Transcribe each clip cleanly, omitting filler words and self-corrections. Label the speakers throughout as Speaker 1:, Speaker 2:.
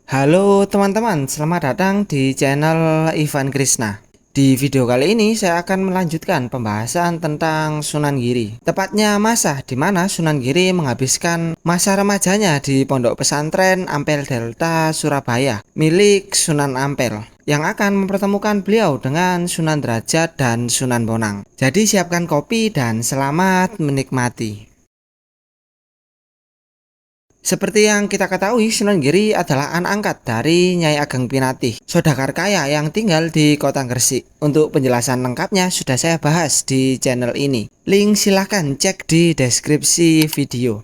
Speaker 1: Halo teman-teman, selamat datang di channel Ivan Krisna. Di video kali ini saya akan melanjutkan pembahasan tentang Sunan Giri. Tepatnya masa di mana Sunan Giri menghabiskan masa remajanya di Pondok Pesantren Ampel Delta Surabaya milik Sunan Ampel, yang akan mempertemukan beliau dengan Sunan Derajat dan Sunan Bonang. Jadi siapkan kopi dan selamat menikmati. Seperti yang kita ketahui, Sunan Giri adalah anak angkat dari Nyai Ageng Pinatih, saudagar kaya yang tinggal di Kota Gresik. Untuk penjelasan lengkapnya sudah saya bahas di channel ini. Link silahkan cek di deskripsi video.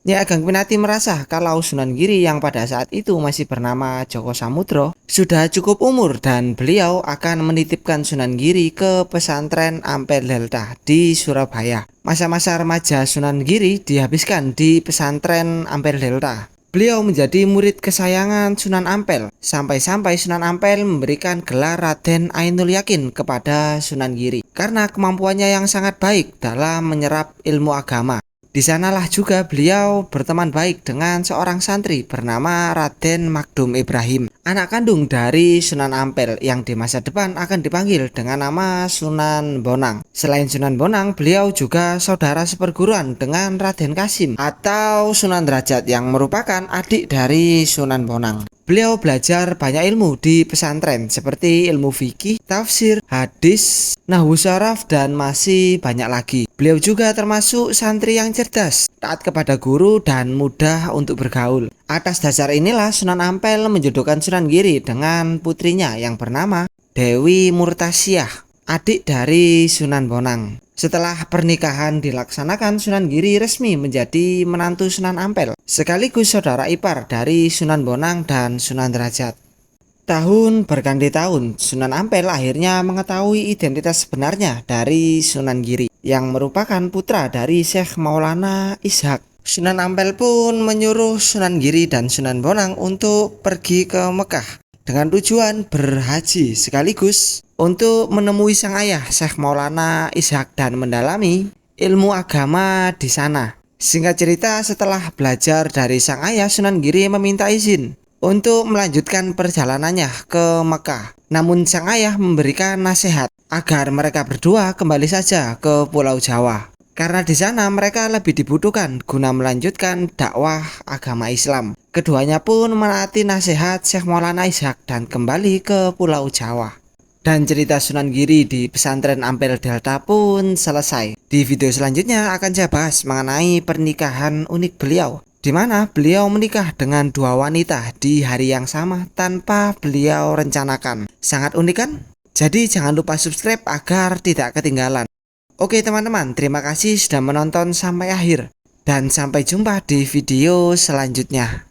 Speaker 1: Nyai Ageng Pinatih merasa kalau Sunan Giri yang pada saat itu masih bernama Joko Samudro sudah cukup umur dan beliau akan menitipkan Sunan Giri ke pesantren Ampel Delta di Surabaya. Masa-masa remaja Sunan Giri dihabiskan di pesantren Ampel Delta. Beliau menjadi murid kesayangan Sunan Ampel, sampai-sampai Sunan Ampel memberikan gelar Raden Ainul Yakin kepada Sunan Giri karena kemampuannya yang sangat baik dalam menyerap ilmu agama. Di sanalah juga beliau berteman baik dengan seorang santri bernama Raden Magdum Ibrahim, anak kandung dari Sunan Ampel yang di masa depan akan dipanggil dengan nama Sunan Bonang. Selain Sunan Bonang, beliau juga saudara seperguruan dengan Raden Kasim atau Sunan Derajat yang merupakan adik dari Sunan Bonang. Beliau belajar banyak ilmu di pesantren seperti ilmu fikih, tafsir, hadis, nahwu syaraf, dan masih banyak lagi. Beliau juga termasuk santri yang cerdas, taat kepada guru, dan mudah untuk bergaul. Atas dasar inilah Sunan Ampel menjodohkan Sunan Giri dengan putrinya yang bernama Dewi Murtasiah, adik dari Sunan Bonang. Setelah pernikahan dilaksanakan, Sunan Giri resmi menjadi menantu Sunan Ampel, sekaligus saudara ipar dari Sunan Bonang dan Sunan Derajat. Tahun berganti tahun, Sunan Ampel akhirnya mengetahui identitas sebenarnya dari Sunan Giri, yang merupakan putra dari Syekh Maulana Ishak. Sunan Ampel pun menyuruh Sunan Giri dan Sunan Bonang untuk pergi ke Mekah dengan tujuan berhaji sekaligus untuk menemui sang ayah Syekh Maulana Ishak dan mendalami ilmu agama di sana. Singkat cerita, setelah belajar dari sang ayah, Sunan Giri meminta izin untuk melanjutkan perjalanannya ke Mekah. Namun sang ayah memberikan nasihat agar mereka berdua kembali saja ke Pulau Jawa, karena di sana mereka lebih dibutuhkan guna melanjutkan dakwah agama Islam. Keduanya pun menaati nasihat Syekh Maulana Ishak dan kembali ke Pulau Jawa. Dan cerita Sunan Giri di pesantren Ampel Delta pun selesai. Di video selanjutnya akan saya bahas mengenai pernikahan unik beliau, di mana beliau menikah dengan dua wanita di hari yang sama tanpa beliau rencanakan. Sangat unik kan? Jadi jangan lupa subscribe agar tidak ketinggalan. Oke teman-teman, terima kasih sudah menonton sampai akhir. Dan sampai jumpa di video selanjutnya.